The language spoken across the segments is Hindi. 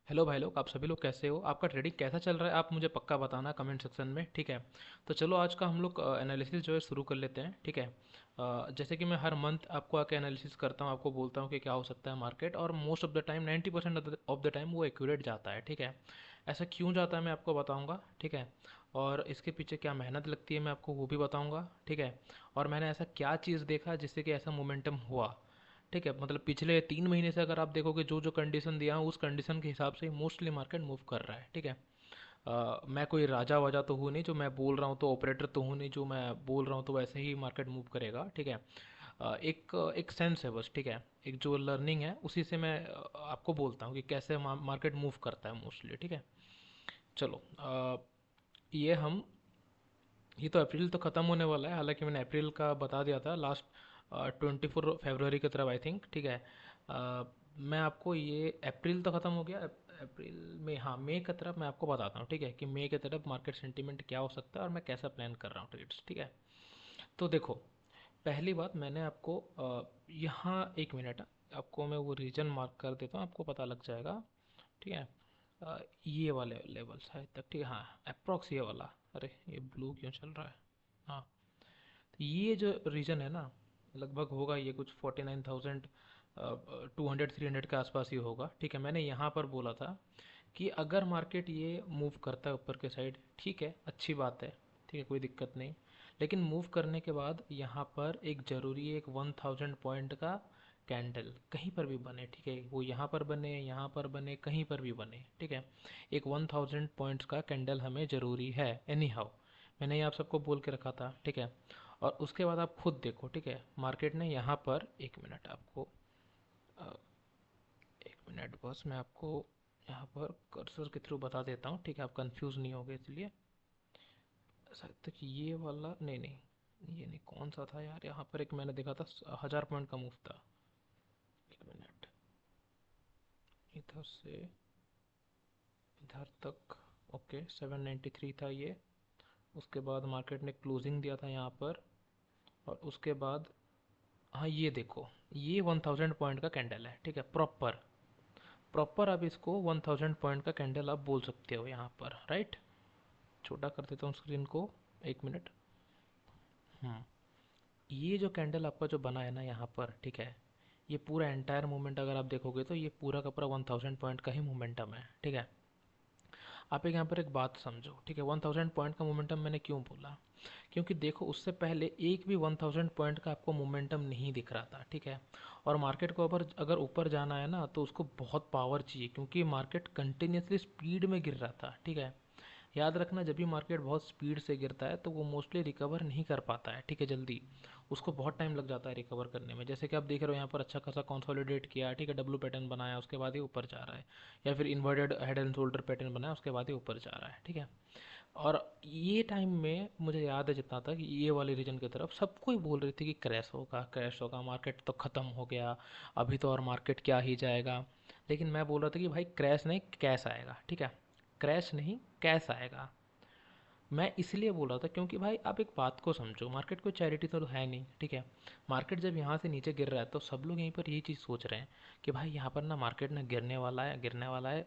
हेलो भाई लोग, आप सभी लोग कैसे हो? आपका ट्रेडिंग कैसा चल रहा है? आप मुझे पक्का बताना कमेंट सेक्शन में, ठीक है? तो चलो आज का हम लोग एनालिसिस जो है शुरू कर लेते हैं, ठीक है? जैसे कि मैं हर मंथ आपको आके एनालिसिस करता हूँ, आपको बोलता हूँ कि क्या हो सकता है मार्केट, और most of the time 90% of the time वो एक्यूरेट जाता है, ठीक है? ऐसा क्यों जाता है मैं आपको बताऊँगा, ठीक है? और इसके पीछे क्या मेहनत लगती है मैं आपको वो भी बताऊँगा, ठीक है? और मैंने ऐसा क्या चीज़ देखा जिससे कि ऐसा मोमेंटम हुआ, ठीक है? मतलब पिछले 3 महीने से अगर आप देखोगे जो जो कंडीशन दिया हूँ उस कंडीशन के हिसाब से मोस्टली मार्केट मूव कर रहा है, ठीक है? मैं कोई राजा वाजा तो हूँ नहीं जो मैं बोल रहा हूँ तो ऑपरेटर तो हूँ नहीं जो मैं बोल रहा हूँ तो वैसे ही मार्केट मूव करेगा, ठीक है? एक एक सेंस है बस, ठीक है? एक जो लर्निंग है उसी से मैं आपको बोलता हूँ कि कैसे मार्केट मूव करता है मोस्टली, ठीक है? चलो, ये हम ये तो अप्रैल तो ख़त्म होने वाला है, हालांकि मैंने अप्रैल का बता दिया था लास्ट 24 फरवरी की तरफ, आई थिंक, ठीक है? मैं आपको ये अप्रैल तो ख़त्म हो गया, अप्रैल में, हाँ, मई की तरफ मैं आपको बताता हूँ, ठीक है? कि मई की तरफ मार्केट सेंटीमेंट क्या हो सकता है और मैं कैसा प्लान कर रहा हूँ ट्रेड्स, ठीक है? तो देखो, पहली बात मैंने आपको यहाँ एक मिनट, आपको मैं वो रीजन मार्क कर देता हूँ, आपको पता लग जाएगा, ठीक है? ये वाले लेवल शायद तक, ठीक है, हाँ, अप्रॉक्स ये वाला। अरे ये ब्लू क्यों चल रहा है? हाँ, तो ये जो रीजन है ना, लगभग होगा ये कुछ 49,200 300 के आसपास ही होगा, ठीक है? मैंने यहाँ पर बोला था कि अगर मार्केट ये मूव करता है ऊपर के साइड, ठीक है, अच्छी बात है, ठीक है, कोई दिक्कत नहीं। लेकिन मूव करने के बाद यहाँ पर एक ज़रूरी एक 1000 पॉइंट का कैंडल कहीं पर भी बने, ठीक है? वो यहाँ पर बने, कहीं पर भी बने, ठीक है? एक 1000 पॉइंट्स का कैंडल हमें ज़रूरी है एनी हाउ। मैंने ये आप सबको बोल के रखा था, ठीक है? और उसके बाद आप खुद देखो, ठीक है? मार्केट ने यहाँ पर, एक मिनट आपको, अ, एक मिनट बस, मैं आपको यहाँ पर कर्सर के थ्रू बता देता हूँ, ठीक है? आप कंफ्यूज नहीं होगे इसलिए। शायद तक ये वाला, नहीं नहीं, ये नहीं, कौन सा था यार? यहाँ पर एक मैंने देखा था 1000 पॉइंट का मूव था। एक मिनट, इधर से इधर तक, ओके, 793 था ये। उसके बाद मार्केट ने क्लोजिंग दिया था यहाँ पर, और उसके बाद, हाँ, ये देखो, ये 1000 पॉइंट का कैंडल है, ठीक है? प्रॉपर प्रॉपर आप इसको 1000 पॉइंट का कैंडल आप बोल सकते हो यहाँ पर, राइट? छोटा कर देता हूँ स्क्रीन को, एक मिनट। हम्म ये जो कैंडल आपका जो बना है ना यहाँ पर, ठीक है? ये पूरा एंटायर मूवमेंट अगर आप देखोगे तो ये पूरा का पूरा 1000 पॉइंट का ही मोमेंटम है, ठीक है? आप एक यहाँ पर एक बात समझो, ठीक है? 1000 पॉइंट का मोमेंटम मैंने क्यों बोला? क्योंकि देखो, उससे पहले एक भी 1000 पॉइंट का आपको मोमेंटम नहीं दिख रहा था, ठीक है? और मार्केट को अगर ऊपर जाना है ना तो उसको बहुत पावर चाहिए, क्योंकि मार्केट कंटिन्यूसली स्पीड में गिर रहा था, ठीक है? याद रखना, जब भी मार्केट बहुत स्पीड से गिरता है तो वो मोस्टली रिकवर नहीं कर पाता है, ठीक है? जल्दी, उसको बहुत टाइम लग जाता है रिकवर करने में। जैसे कि आप देख रहे हो यहाँ पर अच्छा खासा कंसोलिडेट किया, ठीक है? डब्लू पैटर्न बनाया, उसके बाद ही ऊपर जा रहा है, या फिर inverted head and shoulder pattern बनाया, उसके बाद ही ऊपर जा रहा है, ठीक है? और ये टाइम में मुझे याद है जितना था कि ये वाले रीजन की तरफ सब कोई बोल रही थी कि क्रैश होगा, क्रैश होगा, मार्केट तो ख़त्म हो गया अभी तो, और मार्केट क्या ही जाएगा। लेकिन मैं बोल रहा था कि भाई क्रैश नहीं, कैश आएगा, ठीक है? क्रैश नहीं, कैश आएगा। मैं इसलिए बोल रहा था क्योंकि भाई आप एक बात को समझो, मार्केट कोई चैरिटी तो है नहीं, ठीक है? मार्केट जब यहाँ से नीचे गिर रहा है तो सब लोग यहीं पर यही चीज़ सोच रहे हैं कि भाई यहाँ पर ना मार्केट ना गिरने वाला है, गिरने वाला है।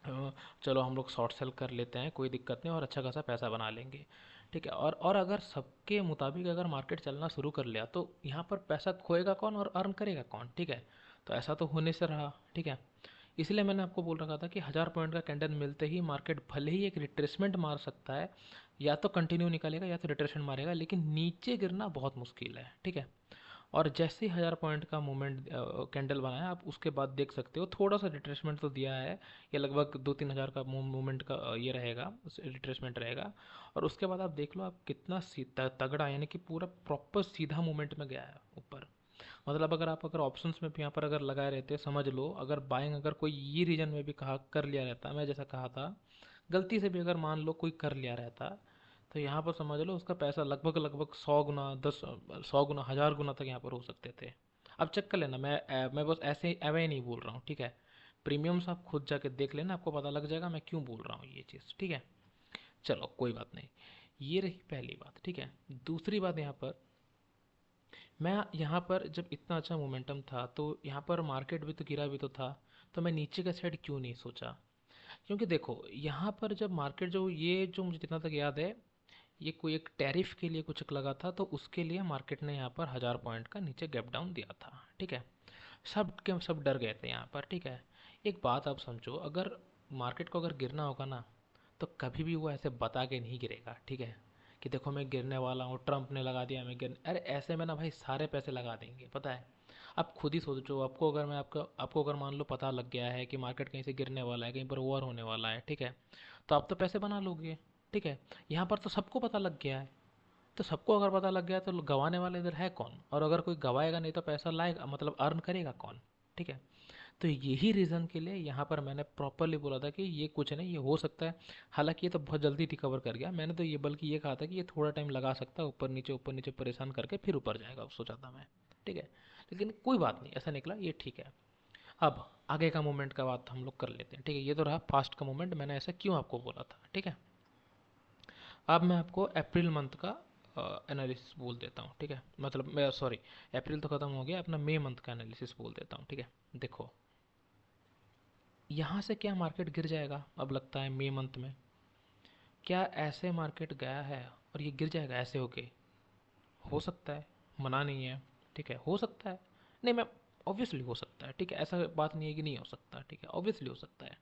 अ, चलो हम लोग शॉर्ट सेल कर लेते हैं, कोई दिक्कत नहीं, और अच्छा खासा पैसा बना लेंगे, ठीक है? और अगर सबके मुताबिक अगर मार्केट चलना शुरू कर लिया तो यहाँ पर पैसा खोएगा कौन और अर्न करेगा कौन, ठीक है? तो ऐसा तो होने से रहा, ठीक है? इसलिए मैंने आपको बोल रखा था कि 1000 पॉइंट का कैंडल मिलते ही मार्केट भले ही एक रिट्रेसमेंट मार सकता है, या तो कंटिन्यू निकालेगा या तो रिट्रेसमेंट मारेगा, लेकिन नीचे गिरना बहुत मुश्किल है, ठीक है? और जैसे ही 1000 पॉइंट का मूवमेंट कैंडल बनाया, आप उसके बाद देख सकते हो थोड़ा सा रिट्रेसमेंट तो दिया है। ये लगभग 2-3 हज़ार का मूवमेंट का ये रहेगा, रिट्रेसमेंट रहेगा। और उसके बाद आप देख लो आप कितना सीधा तगड़ा, यानी कि पूरा प्रॉपर सीधा मूवमेंट में गया है ऊपर। मतलब अगर ऑप्शंस में भी यहाँ पर अगर लगाए रहते, समझ लो अगर बाइंग अगर कोई ये रीजन में भी कहा कर लिया रहता, मैं जैसा कहा था, गलती से भी अगर मान लो कोई कर लिया रहता, तो यहाँ पर समझ लो उसका पैसा लगभग लगभग 100 गुना, 100 गुना, 1000 गुना तक यहाँ पर हो सकते थे। अब चेक कर लेना, मैं बस ऐसे ही एवे ही नहीं बोल रहा हूँ, ठीक है? प्रीमियम्स आप खुद जाके देख लेना, आपको पता लग जाएगा मैं क्यों बोल रहा हूँ ये चीज़, ठीक है? चलो कोई बात नहीं, ये रही पहली बात, ठीक है? दूसरी बात, यहाँ पर मैं यहाँ पर जब इतना अच्छा मोमेंटम था तो यहाँ पर मार्केट भी तो गिरा भी तो था, तो मैं नीचे का साइड क्यों नहीं सोचा? क्योंकि देखो यहाँ पर जब मार्केट जो ये जो मुझे जितना तक याद है, ये कोई एक टैरिफ के लिए कुछ लगा था, तो उसके लिए मार्केट ने यहाँ पर 1000 पॉइंट का नीचे गैप डाउन दिया था। ठीक है, सब के सब डर गए थे यहाँ पर। ठीक है, एक बात आप समझो, अगर मार्केट को अगर गिरना होगा ना, तो कभी भी वो ऐसे बता के नहीं गिरेगा। ठीक है, कि देखो मैं गिरने वाला हूँ, ट्रम्प ने लगा दिया मैं गिर, अरे ऐसे में ना भाई सारे पैसे लगा देंगे, पता है। आप खुद ही सोचो, आपको अगर मैं आपको अगर मान लो पता लग गया है कि मार्केट कहीं से गिरने वाला है, कहीं पर वॉर होने वाला है, ठीक है, तो आप तो पैसे बना लोगे। ठीक है, यहाँ पर तो सबको पता लग गया है। तो सबको अगर पता लग गया तो गंवाने वाला इधर है कौन? और अगर कोई गवाएगा नहीं तो पैसा लाएगा, मतलब अर्न करेगा कौन? ठीक है, तो यही रीज़न के लिए यहाँ पर मैंने प्रॉपरली बोला था कि ये कुछ नहीं, ये हो सकता है। हालांकि ये तो बहुत जल्दी रिकवर कर गया, मैंने तो ये बल्कि ये कहा था कि ये थोड़ा टाइम लगा सकता है, ऊपर नीचे परेशान करके फिर ऊपर जाएगा, सोचा था मैं। ठीक है, लेकिन कोई बात नहीं, ऐसा निकला, ये ठीक है। अब आगे का मूवमेंट का बात हम लोग कर लेते हैं। ठीक है, ये तो रहा फास्ट का मूवमेंट, मैंने ऐसा क्यों आपको बोला था। ठीक है, अब मैं आपको अप्रैल मंथ का एनालिसिस बोल देता हूँ। ठीक है, मतलब मैं सॉरी, अप्रैल तो ख़त्म हो गया, अपना मई मंथ का एनालिसिस बोल देता हूँ। ठीक है, देखो यहाँ से क्या मार्केट गिर जाएगा अब लगता है मई मंथ में? क्या ऐसे मार्केट गया है और ये गिर जाएगा ऐसे होके? हो सकता है, मना नहीं है। ठीक है, हो सकता है, नहीं मैं, ऑब्वियसली हो सकता है। ठीक है, ऐसा बात नहीं है कि नहीं हो सकता। ठीक है, ऑब्वियसली हो सकता है।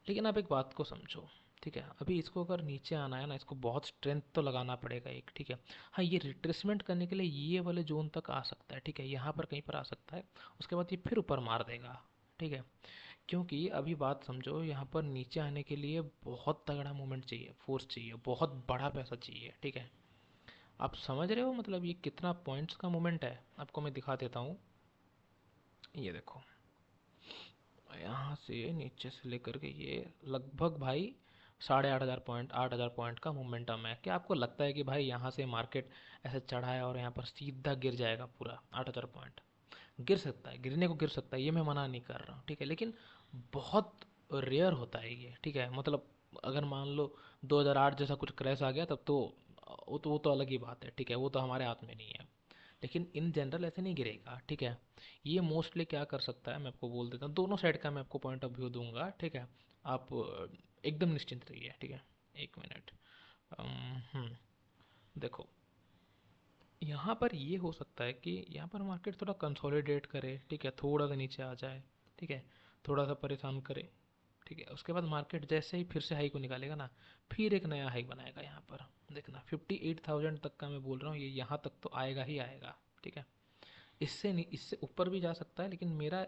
लेकिन आप एक बात को समझो। ठीक है, अभी इसको अगर नीचे आना है ना, इसको बहुत स्ट्रेंथ तो लगाना पड़ेगा एक। ठीक है, हाँ ये रिट्रेसमेंट करने के लिए ये वाले जोन तक आ सकता है। ठीक है, यहाँ पर कहीं पर आ सकता है, उसके बाद ये फिर ऊपर मार देगा। ठीक है, क्योंकि अभी बात समझो, यहाँ पर नीचे आने के लिए बहुत तगड़ा मूवमेंट चाहिए, फोर्स चाहिए, बहुत बड़ा पैसा चाहिए। ठीक है, आप समझ रहे हो मतलब ये कितना पॉइंट्स का मूवमेंट है? आपको मैं दिखा देता हूँ, ये देखो, यहाँ से नीचे से लेकर के ये लगभग भाई 8500 पॉइंट, 8000 पॉइंट का मोमेंटम है। क्या आपको लगता है कि भाई यहाँ से मार्केट ऐसे चढ़ा है और यहाँ पर सीधा गिर जाएगा पूरा 8000 पॉइंट? गिर सकता है, गिरने को गिर सकता है, ये मैं मना नहीं कर रहा हूँ। ठीक है, लेकिन बहुत रेयर होता है ये। ठीक है, मतलब अगर मान लो 2008 जैसा कुछ क्रैश आ गया तब तो वो तो अलग ही बात है। ठीक है, वो तो हमारे हाथ में नहीं है, लेकिन इन जनरल ऐसे नहीं गिरेगा। ठीक है, ये मोस्टली क्या कर सकता है मैं आपको बोल देता हूँ, दोनों साइड का मैं आपको पॉइंट ऑफ व्यू दूंगा। ठीक है, आप एकदम निश्चिंत रहिए। ठीक है, एक मिनट। देखो, यहाँ पर ये हो सकता है कि यहाँ पर मार्केट थोड़ा कंसोलिडेट करे। ठीक है, थोड़ा सा नीचे आ जाए। ठीक है, थोड़ा सा परेशान करे। ठीक है, उसके बाद मार्केट जैसे ही फिर से हाई को निकालेगा ना, फिर एक नया हाई बनाएगा। यहाँ पर देखना 58,000 तक का मैं बोल रहा हूँ, ये यहाँ तक तो आएगा ही आएगा। ठीक है, इससे नहीं, इससे ऊपर भी जा सकता है, लेकिन मेरा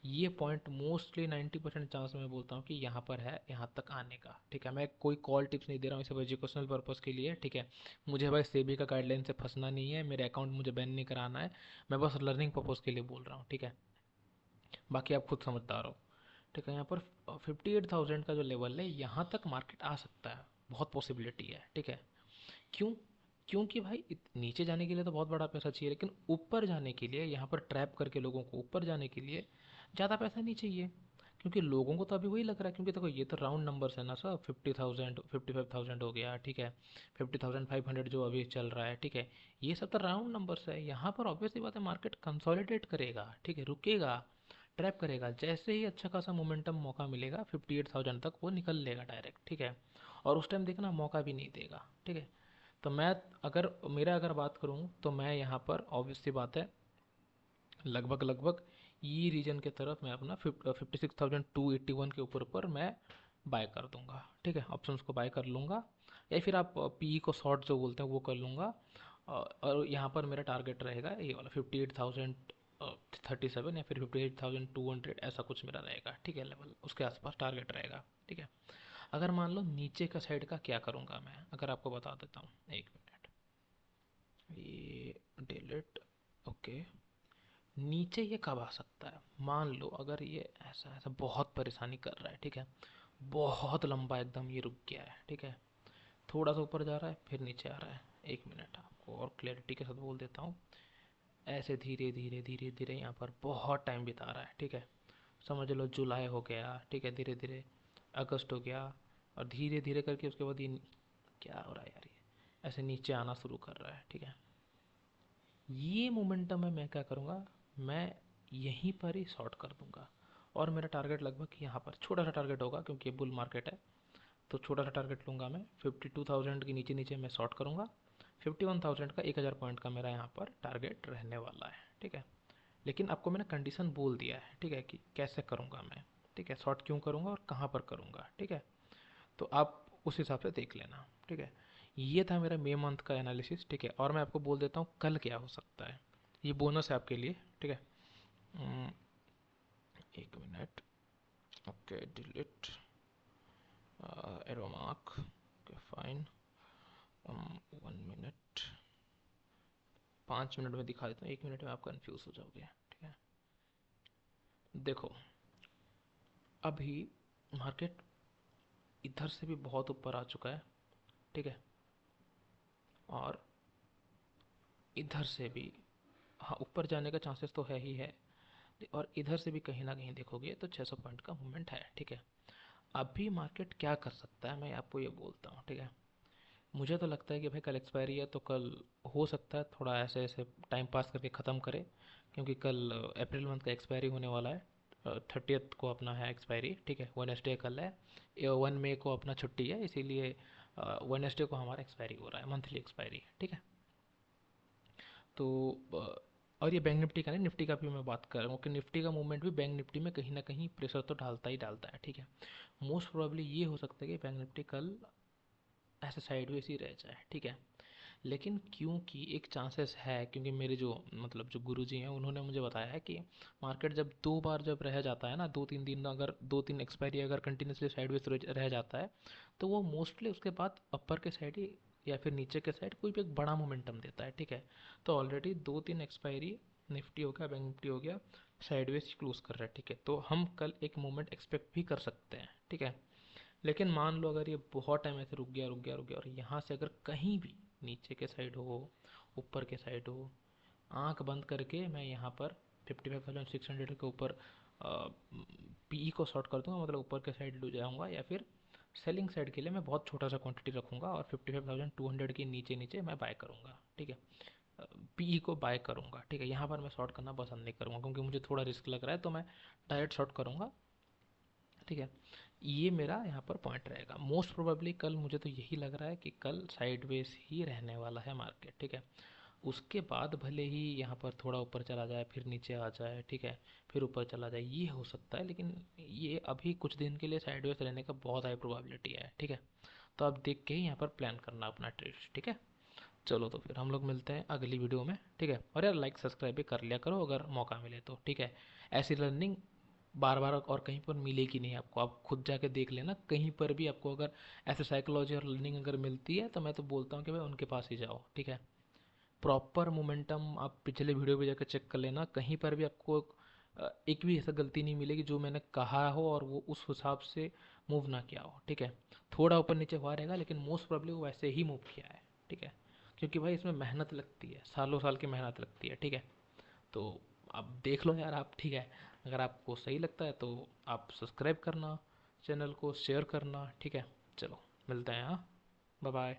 ये पॉइंट मोस्टली 90% चांस मैं बोलता हूँ कि यहाँ पर है, यहाँ तक आने का। ठीक है, मैं कोई कॉल टिप्स नहीं दे रहा हूँ, इसे एजुकेशनल पर्पज़ के लिए। ठीक है, मुझे भाई सेबी का गाइडलाइन से फंसना नहीं है, मेरे अकाउंट मुझे बैन नहीं कराना है, मैं बस लर्निंग पर्पज़ के लिए बोल रहा हूँ। ठीक है, बाकी आप खुद समझदार हो। ठीक है, यहाँ पर 58,000 का जो लेवल है, यहाँ तक मार्केट आ सकता है, बहुत पॉसिबिलिटी है। ठीक है, क्यों? क्योंकि भाई नीचे जाने के लिए तो बहुत बड़ा पैसा चाहिए, लेकिन ऊपर जाने के लिए, यहाँ पर ट्रैप करके लोगों को ऊपर जाने के लिए ज़्यादा पैसा नहीं चाहिए। क्योंकि लोगों को तो अभी वही लग रहा है, क्योंकि देखो ये तो राउंड नंबर्स है ना सर, 50,000, 55,000 हो गया। ठीक है, 50,500 जो अभी चल रहा है। ठीक है, ये सब तो राउंड नंबर्स है। यहाँ पर ऑब्वियसली बात है, मार्केट कंसोलिडेट करेगा। ठीक है, रुकेगा, ट्रैप करेगा, जैसे ही अच्छा खासा मोमेंटम मौका मिलेगा 58,000 तक वो निकल लेगा डायरेक्ट। ठीक है, और उस टाइम देखना मौका भी नहीं देगा। ठीक है, तो मैं, अगर बात करूँ तो मैं यहाँ पर ऑब्वियस सी बात है, लगभग लगभग ये रीजन के तरफ मैं अपना 56,281 के ऊपर मैं बाय कर दूंगा। ठीक है, ऑप्शंस को बाय कर लूँगा, या फिर आप पी को शॉर्ट जो बोलते हैं वो कर लूँगा। और यहाँ पर मेरा टारगेट रहेगा ये वाला 58,037 या फिर 58,200, ऐसा कुछ मेरा रहेगा। ठीक है, लेवल उसके आसपास टारगेट रहेगा। ठीक है, अगर मान लो नीचे का साइड का क्या करूँगा मैं, अगर आपको बता देता हूँ, एक मिनट, ये डिलीट, ओके। नीचे ये कब आ सकता है? मान लो अगर ये ऐसा ऐसा बहुत परेशानी कर रहा है। ठीक है, बहुत लंबा एकदम ये रुक गया है। ठीक है, थोड़ा सा ऊपर जा रहा है फिर नीचे आ रहा है। एक मिनट, आपको और क्लैरिटी के साथ बोल देता हूँ, ऐसे धीरे धीरे धीरे धीरे यहाँ पर बहुत टाइम बिता रहा है। ठीक है, समझ लो जुलाई हो गया। ठीक है, धीरे धीरे अगस्त हो गया, और धीरे धीरे करके उसके बाद ये क्या हो रहा है यार, ये ऐसे नीचे आना शुरू कर रहा है। ठीक है, ये मोमेंटम है, मैं क्या करूँगा, मैं यहीं पर ही शॉर्ट कर दूंगा। और मेरा टारगेट लगभग यहाँ पर छोटा सा टारगेट होगा क्योंकि ये बुल मार्केट है, तो छोटा सा टारगेट लूँगा मैं। 52,000 के नीचे नीचे मैं शॉर्ट करूँगा। 51,000 का 1,000 पॉइंट का मेरा यहाँ पर टारगेट रहने वाला है, ठीक है। लेकिन आपको मैंने कंडीशन बोल दिया है, ठीक है, कि कैसे करूँगा मैं, ठीक है, शॉर्ट क्यों करूँगा और कहाँ पर करूँगा, ठीक है। तो आप उस हिसाब से देख लेना, ठीक है। ये था मेरा मई मंथ का एनालिसिस, ठीक है। और मैं आपको बोल देता हूँ कल क्या हो सकता है, ये बोनस है आपके लिए, ठीक है। उम, एक minute, okay, delete arrow mark, okay fine. 1 minute, 5 minute में दिखा देता हूँ, 1 मिनट में आप कंफ्यूज हो जाओगे, ठीक है। देखो, अभी मार्केट इधर से भी बहुत ऊपर आ चुका है, ठीक है, और इधर से भी, हाँ, ऊपर जाने का चांसेस तो है ही है, और इधर से भी कहीं ना कहीं देखोगे तो 600 पॉइंट का मूवमेंट है, ठीक है। अभी मार्केट क्या कर सकता है मैं आपको ये बोलता हूँ, ठीक है। मुझे तो लगता है कि भाई कल एक्सपायरी है, तो कल हो सकता है थोड़ा ऐसे ऐसे टाइम पास करके ख़त्म करे, क्योंकि कल अप्रैल मंथ का एक्सपायरी होने वाला है। 30th को अपना है एक्सपायरी, ठीक है, वेडनेसडे कल है। 1 मई को अपना छुट्टी है, इसीलिए वेडनेसडे को हमारा एक्सपायरी हो रहा है, मंथली एक्सपायरी, ठीक है। तो और ये बैंक निफ्टी का नहीं, निफ्टी का भी मैं बात कर रहा हूँ कि निफ्टी का मूवमेंट भी बैंक निफ्टी में कहीं ना कहीं प्रेशर तो डालता ही डालता है, ठीक है। मोस्ट प्रोबेबली ये हो सकता है कि बैंक निफ्टी कल ऐसे साइडवेज ही रह जाए, ठीक है। लेकिन क्योंकि एक चांसेस है, क्योंकि मेरे जो मतलब जो गुरुजी हैं उन्होंने मुझे बताया है कि मार्केट जब 2 बार जब रह जाता है ना, 2-3 दिन, अगर 2-3 एक्सपायरी अगर कंटिन्यूसली साइडवेज रह जाता है, तो वो मोस्टली उसके बाद अपर के साइड ही या फिर नीचे के साइड कोई भी एक बड़ा मोमेंटम देता है, ठीक है। तो ऑलरेडी 2-3 एक्सपायरी निफ्टी हो गया, बैंक निफ्टी हो गया, साइडवेज क्लोज कर रहा है, ठीक है। तो हम कल एक मोमेंट एक्सपेक्ट भी कर सकते हैं, ठीक है। लेकिन मान लो अगर ये बहुत टाइम ऐसे रुक गया रुक गया रुक गया और यहाँ से अगर कहीं भी नीचे के साइड हो, ऊपर के साइड हो, आंख बंद करके मैं यहाँ पर 55,600 के ऊपर पीई को शॉर्ट कर दूंगा, मतलब ऊपर के साइड ले जाऊंगा, या फिर सेलिंग साइड के लिए मैं बहुत छोटा सा क्वांटिटी रखूंगा और 55,200 के नीचे नीचे मैं बाय करूंगा, ठीक है। पीई को बाय करूंगा, ठीक है। यहाँ पर मैं शॉर्ट करना पसंद नहीं करूंगा क्योंकि मुझे थोड़ा रिस्क लग रहा है, तो मैं डायरेक्ट शॉर्ट करूंगा, ठीक है। ये मेरा यहाँ पर पॉइंट रहेगा। मोस्ट प्रोबेबली कल मुझे तो यही लग रहा है कि कल साइडवेज ही रहने वाला है मार्केट, ठीक है। उसके बाद भले ही यहाँ पर थोड़ा ऊपर चला जाए, फिर नीचे आ जाए, ठीक है, फिर ऊपर चला जाए, ये हो सकता है, लेकिन ये अभी कुछ दिन के लिए साइडवेज रहने का बहुत हाई प्रोबेबिलिटी है, ठीक है। तो आप देख के ही यहाँ पर प्लान करना अपना ट्रेड, ठीक है। चलो तो फिर हम लोग मिलते हैं अगली वीडियो में, ठीक है। और यार लाइक सब्सक्राइब भी कर लिया करो अगर मौका मिले तो, ठीक है। ऐसी लर्निंग बार बार और कहीं पर मिलेगी नहीं आपको, आप खुद जाके देख लेना, कहीं पर भी आपको अगर ऐसे साइकोलॉजी और लर्निंग अगर मिलती है तो मैं तो बोलता हूँ कि भाई उनके पास ही जाओ, ठीक है। प्रॉपर मोमेंटम आप पिछले वीडियो पे जाकर चेक कर लेना, कहीं पर भी आपको एक भी ऐसा गलती नहीं मिलेगी जो मैंने कहा हो और वो उस हिसाब से मूव ना किया हो, ठीक है। थोड़ा ऊपर नीचे हुआ रहेगा लेकिन मोस्ट प्रोबेबली वो वैसे ही मूव किया है, ठीक है। क्योंकि भाई इसमें मेहनत लगती है, सालों साल की मेहनत लगती है, ठीक है। तो आप देख लो यार आप, ठीक है। अगर आपको सही लगता है तो आप सब्सक्राइब करना, चैनल को शेयर करना, ठीक है। चलो मिलते हैं, हाँ, बाय बाय।